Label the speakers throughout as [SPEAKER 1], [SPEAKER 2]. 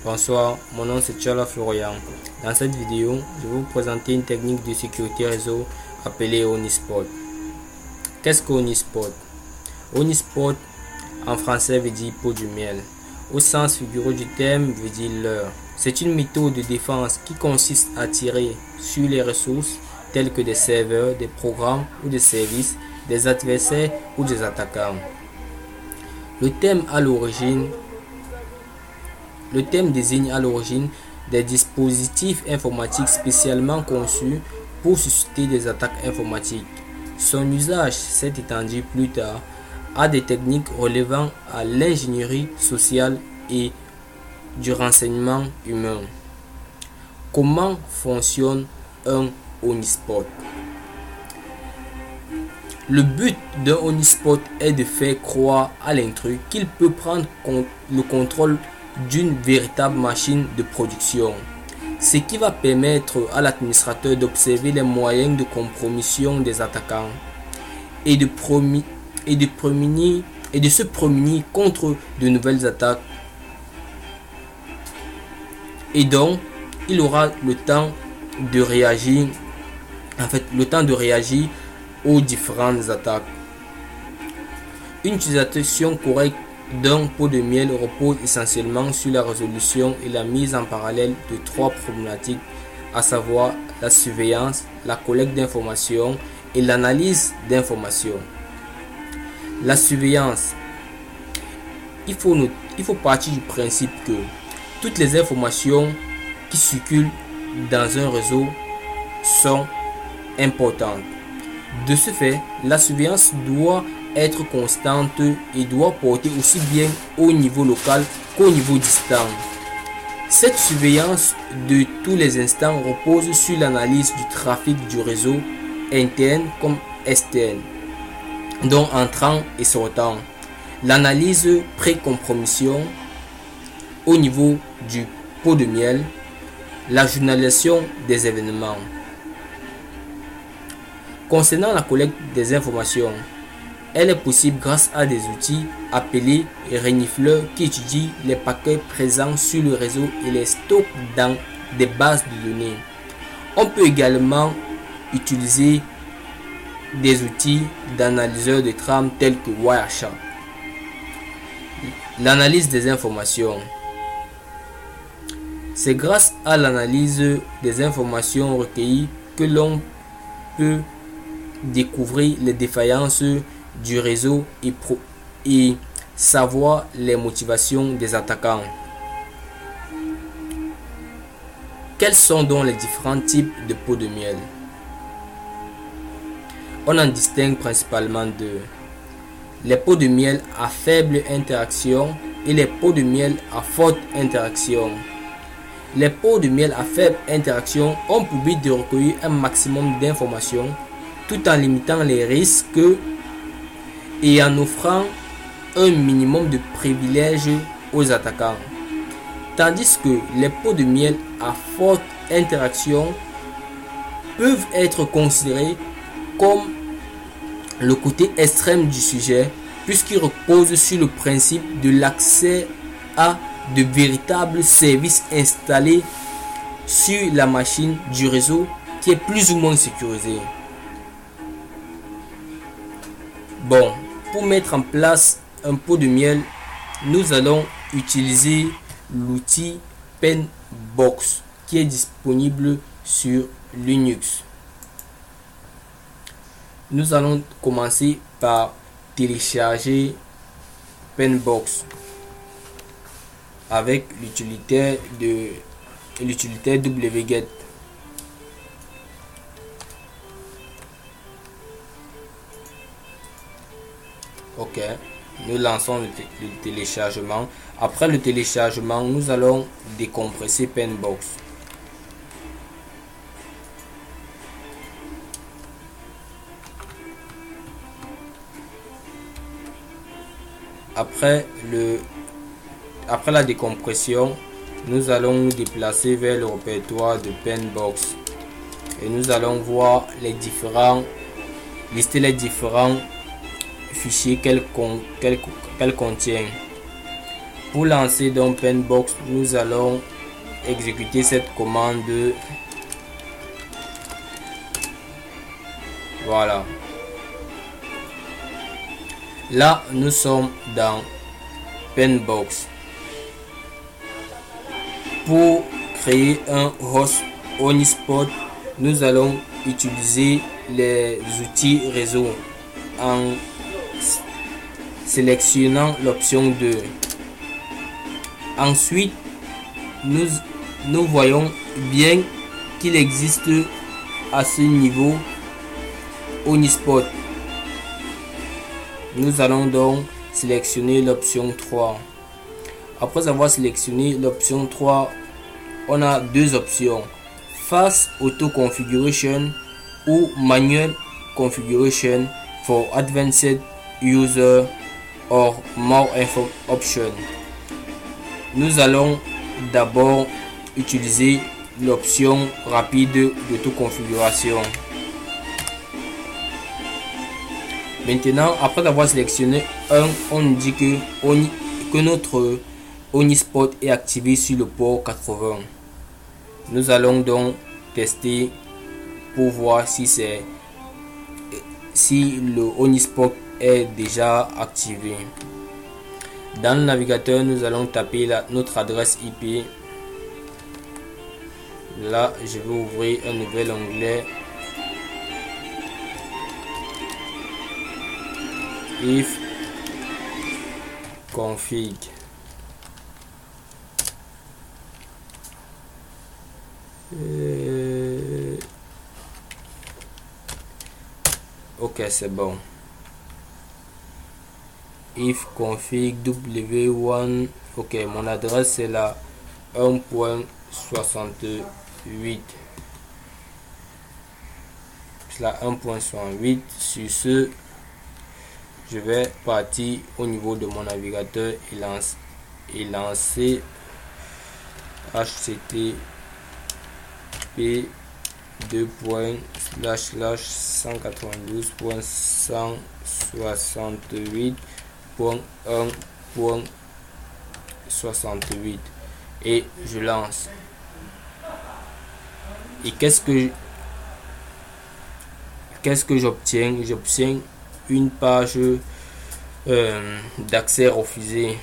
[SPEAKER 1] Bonsoir, mon nom c'est Tchala Florian. Dans cette vidéo, je vais vous présenter une technique de sécurité réseau appelée Onispot. Qu'est-ce que Onispot? Onispot en français veut dire pot du miel. Au sens figuré du terme veut dire leurre. C'est une méthode de défense qui consiste à tirer sur les ressources telles que des serveurs, des programmes ou des services, des adversaires ou des attaquants. Le thème désigne à l'origine des dispositifs informatiques spécialement conçus pour susciter des attaques informatiques. Son usage s'est étendu plus tard à des techniques relevant à l'ingénierie sociale et du renseignement humain. Comment fonctionne un Onispot? Le but d'un Onispot est de faire croire à l'intrus qu'il peut prendre le contrôle d'une véritable machine de production, ce qui va permettre à l'administrateur d'observer les moyens de compromission des attaquants et de se prémunir contre de nouvelles attaques. Et donc, il aura le temps de réagir, aux différentes attaques. Une utilisation correcte d'un pot de miel repose essentiellement sur la résolution et la mise en parallèle de trois problématiques, à savoir la surveillance, la collecte d'informations et l'analyse d'informations. La surveillance. Il faut partir du principe que toutes les informations qui circulent dans un réseau sont importantes. De ce fait, la surveillance doit être constante et doit porter aussi bien au niveau local qu'au niveau distant. Cette surveillance de tous les instants repose sur l'analyse du trafic du réseau interne comme externe, donc entrant et sortant. L'analyse pré-compromission au niveau du pot de miel, la journalisation des événements. Concernant la collecte des informations, elle est possible grâce à des outils appelés renifleurs qui étudient les paquets présents sur le réseau et les stockent dans des bases de données. On peut également utiliser des outils d'analyseurs de trames tels que Wireshark. L'analyse des informations. C'est grâce à l'analyse des informations recueillies que l'on peut découvrir les défaillances du réseau et savoir les motivations des attaquants. Quels sont donc les différents types de pots de miel? On en distingue principalement deux: les pots de miel à faible interaction et les pots de miel à forte interaction. Les pots de miel à faible interaction ont pour but de recueillir un maximum d'informations tout en limitant les risques et en offrant un minimum de privilèges aux attaquants. Tandis que les pots de miel à forte interaction peuvent être considérés comme le côté extrême du sujet, puisqu'ils reposent sur le principe de l'accès à de véritables services installés sur la machine du réseau qui est plus ou moins sécurisée. Bon, pour mettre en place un pot de miel, nous allons utiliser l'outil Penbox qui est disponible sur Linux. Nous allons commencer par télécharger Penbox avec l'utilitaire wget. Ok, nous lançons le téléchargement. Après le téléchargement, nous allons décompresser Penbox. Après la décompression, nous allons nous déplacer vers le répertoire de Penbox et nous allons voir lister les différents fichiers qu'elle contient. Pour lancer dans Penbox, nous allons exécuter cette commande. Voilà. Là, nous sommes dans Penbox. Pour créer un host Onispot, nous allons utiliser les outils réseau en sélectionnant l'option 2. Ensuite, nous voyons bien qu'il existe à ce niveau Onispot. Nous allons donc sélectionner l'option 3. Après avoir sélectionné l'option 3, on a deux options: Fast Auto Configuration ou Manual Configuration for Advanced User or More Info Option. Nous allons d'abord utiliser l'option rapide d'autoconfiguration. Maintenant, après avoir sélectionné un, on dit que notre Onispot est activé sur le port 80. Nous allons donc tester pour voir si le Onispot est déjà activé. Dans le navigateur, nous allons taper notre adresse IP. Là, je vais ouvrir un nouvel onglet. If config. Ok, c'est bon. If config w1. Ok, mon adresse c'est la 1.68. C'est la 1.68. Sur ce, je vais partir au niveau de mon navigateur et lancer http 192.168.1.68 et je lance. Et qu'est-ce que j'obtiens? J'obtiens une page d'accès refusé,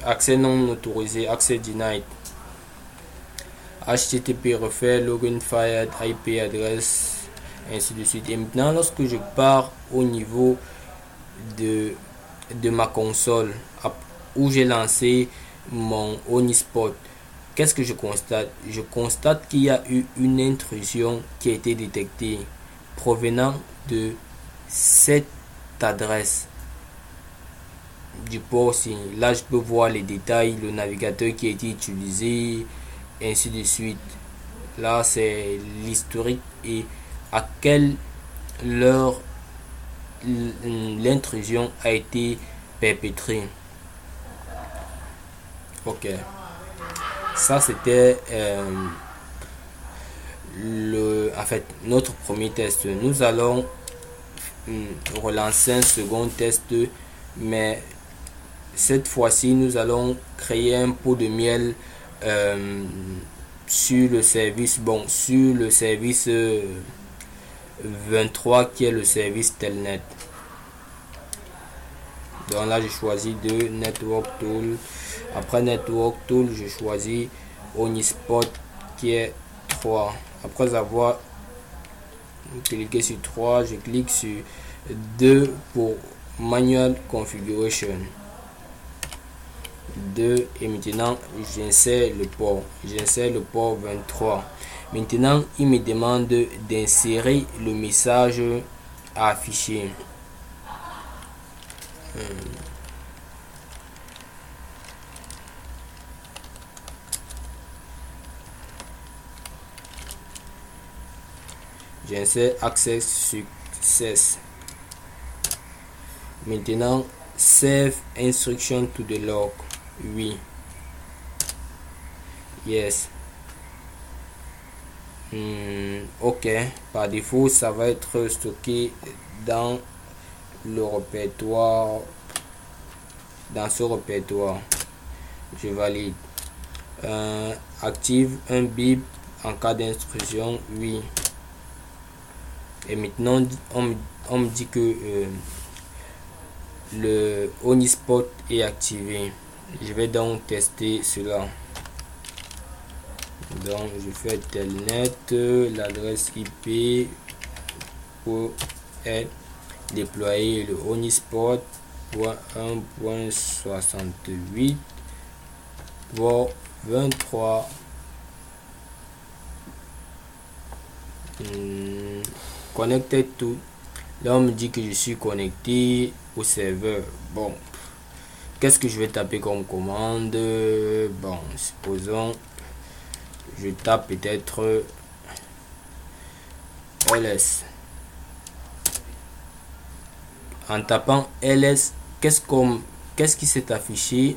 [SPEAKER 1] accès non autorisé, accès denied, http refaire, login fired, IP adresse, ainsi de suite. Et maintenant, lorsque je pars au niveau de ma console où j'ai lancé mon Onispot, qu'est-ce que je constate? Je constate qu'il y a eu une intrusion qui a été détectée provenant de cette adresse du port aussi. Là, je peux voir les détails, le navigateur qui a été utilisé, ainsi de suite. Là, c'est l'historique et à quelle heure l'intrusion a été perpétrée. Ok, ça c'était en fait notre premier test. Nous allons relancer un second test, mais cette fois-ci nous allons créer un pot de miel sur le service 23 qui est le service Telnet. Donc là je choisis de Network Tool. Après Network Tool, je choisis Onispot qui est 3. Après avoir cliqué sur 3, je clique sur 2 pour Manual Configuration 2 et maintenant j'insère le port 23. Maintenant il me demande d'insérer le message à afficher. J'insère Access Success. Maintenant Save Instruction to the log. Oui. Yes. Ok. Par défaut, ça va être stocké dans le répertoire. Dans ce répertoire. Je valide. Active un bip en cas d'intrusion, oui. Et maintenant, on me dit que le Omnispot est activé. Je vais donc tester cela. Donc je fais telnet, l'adresse IP pour être déployé le Omnispot.1.68.23. Connected tout. Là on me dit que je suis connecté au serveur. Bon, qu'est-ce que je vais taper comme commande? Bon, supposons je tape peut-être ls. En tapant ls, qu'est-ce qui s'est affiché?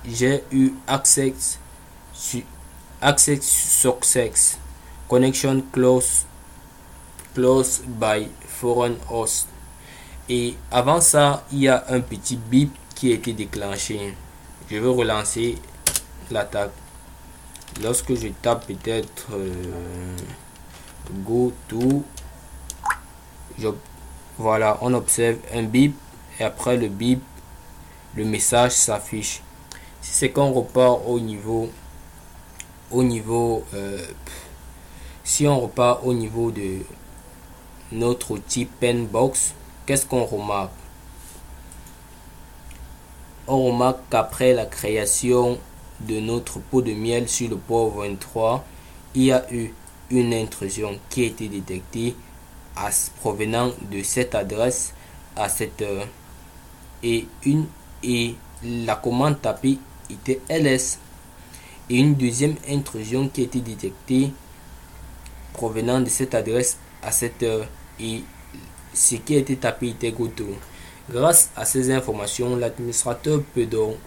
[SPEAKER 1] J'ai eu access success, connection close by foreign host. Et avant ça, il y a un petit bip qui a été déclenché. Je vais relancer l'attaque. Lorsque je tape peut-être go to, voilà, on observe un bip et après le bip, le message s'affiche. Si c'est qu'on repart si on repart au niveau de notre outil Penbox, qu'est-ce qu'on remarque? On remarque qu'après la création de notre pot de miel sur le port 23, il y a eu une intrusion qui a été détectée provenant de cette adresse à cette heure, et la commande tapée était ls, et une deuxième intrusion qui a été détectée provenant de cette adresse à cette heure, et ce qui a été tapé était goto. Grâce à ces informations, l'administrateur peut donc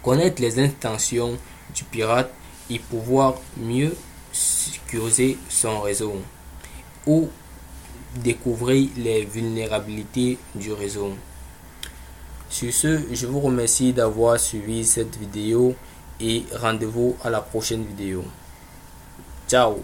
[SPEAKER 1] connaître les intentions du pirate et pouvoir mieux sécuriser son réseau ou découvrir les vulnérabilités du réseau. Sur ce, je vous remercie d'avoir suivi cette vidéo et rendez-vous à la prochaine vidéo. Ciao.